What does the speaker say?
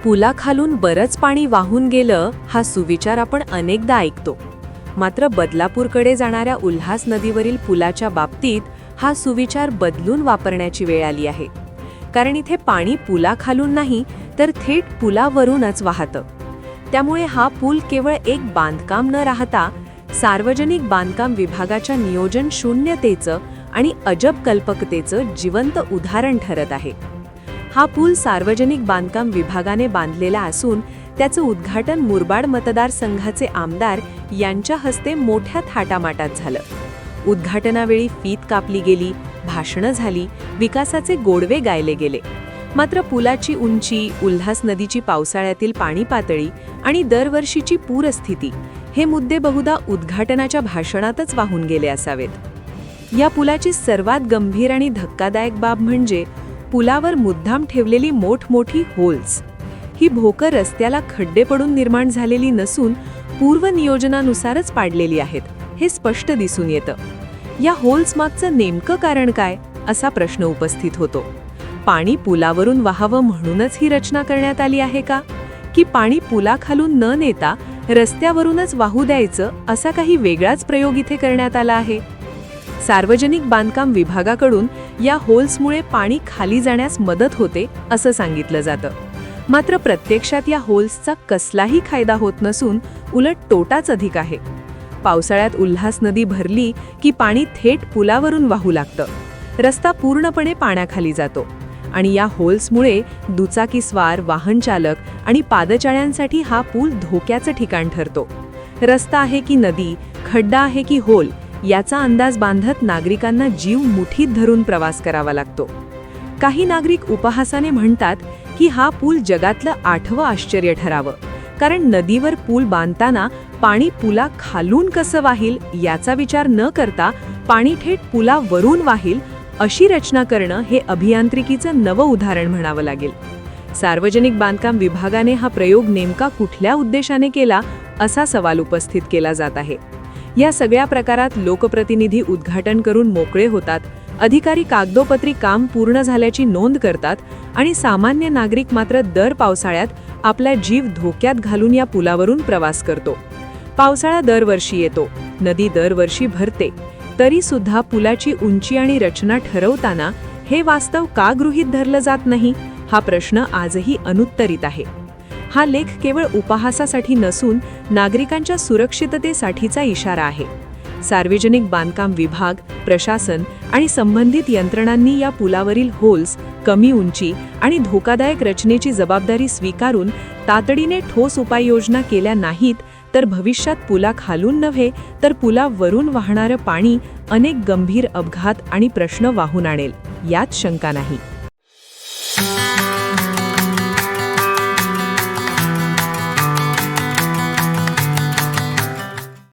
पुलाखालून बरंच पाणी वाहून गेलं हा सुविचार आपण अनेकदा ऐकतो. मात्र बदलापूरकडे जाणाऱ्या उल्हास नदीवरील पुलाच्या बाबतीत हा सुविचार बदलून वापरण्याची वेळ आली आहे. कारण इथे पाणी पुलाखालून नाही तर थेट पुलावरूनच वाहतं. त्यामुळे हा पूल केवळ एक बांधकाम न राहता सार्वजनिक बांधकाम विभागाच्या नियोजन शून्यतेचं आणि अजब कल्पकतेचं जिवंत उदाहरण ठरत आहे. हा पूल सार्वजनिक बांधकाम विभागाने बांधलेला असून त्याचं उद्घाटन मुरबाड मतदारसंघाचे आमदार यांच्या हस्ते मोठ्या थाटामाटात झालं. उद्घाटनावेळी फीत कापली गेली, भाषणं झाली, विकासाचे गोडवे गायले गेले. मात्र पुलाची उंची, उल्हास नदीची पावसाळ्यातील पाणी पातळी आणि दरवर्षीची पूरस्थिती हे मुद्दे बहुधा उद्घाटनाच्या भाषणातच वाहून गेले असावेत. या पुलाची सर्वात गंभीर आणि धक्कादायक बाब म्हणजे पुलावर मुद्दाम ठेवलेली मोठमोठी होल्स. ही भोकं रस्त्याला खड्डे पडून निर्माण झालेली नसून पूर्वनियोजनानुसारच पाडलेली आहेत हे स्पष्ट दिसून येतं. या होल्स मागचं नेमकं कारण काय असा प्रश्न उपस्थित होतो. पाणी पुलावरून वाहावं म्हणूनच ही रचना करण्यात आली आहे का, की पाणी पुलाखालून न नेता रस्त्यावरूनच वाहू द्यायचं असा काही वेगळाच प्रयोग इथे करण्यात आला आहे? सार्वजनिक बांधकाम विभागाकडून या होल्समुळे पाणी खाली जाण्यास मदत होते असं सांगितलं जातं. मात्र प्रत्यक्षात या होल्सचा कसलाही फायदा होत नसून उलट तोटाच अधिक आहे. पावसाळ्यात उल्हास नदी भरली की पाणी थेट पुलावरून वाहू लागतं. रस्ता पूर्णपणे पाण्याखाली जातो आणि या होल्समुळे दुचाकीस्वार, वाहनचालक आणि पादचाऱ्यांसाठी हा पूल धोक्याचं ठिकाण ठरतो. रस्ता आहे की नदी, खड्डा आहे की होल याचा अंदाज बांधत नागरिकांना जीव मुठीत धरून प्रवास करावा लागतो. काही नागरिक उपहासाने म्हणतात की हा पूल जगातलं 8वं आश्चर्य ठरावं, कारण नदीवर पूल बांधताना पाणी पुला खालून कसं वाहील याचा विचार न करता पाणी थेट पुलावरून वाहील अशी रचना करणं हे अभियांत्रिकीचं नवं उदाहरण म्हणावं लागेल. सार्वजनिक बांधकाम विभागाने हा प्रयोग नेमका कुठल्या उद्देशाने केला असा सवाल उपस्थित केला जात आहे. या सगळ्या प्रकारात लोकप्रतिनिधी उद्घाटन करून मोकळे होतात, अधिकारी कागदोपत्री काम पूर्ण झाल्याची नोंद करतात आणि सामान्य नागरिक मात्र दर पावसाळ्यात आपला जीव धोक्यात घालून या पुलावरून प्रवास करतो. पावसाळा दरवर्षी येतो, नदी दरवर्षी भरते, तरी सुद्धा पुलाची उंची आणि रचना ठरवताना हे वास्तव का गृहीत धरलं जात नाही हा प्रश्न आजही अनुत्तरित आहे. हा लेख केवळ उपहासासाठी नसून नागरिकांच्या सुरक्षिततेसाठीचा इशारा आहे. सार्वजनिक बांधकाम विभाग, प्रशासन आणि संबंधित यंत्रणांनी या पुलावरील होल्स, कमी उंची आणि धोकादायक रचनेची जबाबदारी स्वीकारून तातडीने ठोस उपाययोजना केल्या नाहीत तर भविष्यात पुलाखालून नव्हे तर पुलावरून वाहणारं पाणी अनेक गंभीर अपघात आणि प्रश्न वाहून आणेल यात शंका नाही.